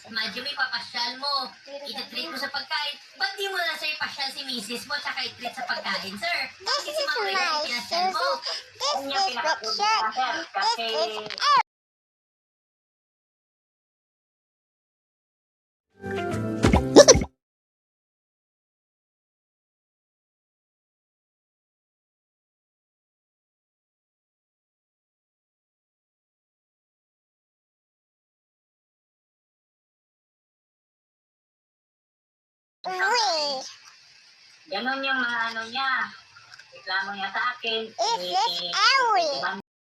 Imagine mo, ipapasyal mo, itatreat mo sa pagkain. Ba't di mo na sir ipasyal si misis mo tsaka itreat sa pagkain, sir? Kasi si Ma'am Rhea yung pinasyal mo. This is picture. This is Ganon yung mga ano niya. Reklamo niya sa akin. Is this Ellie?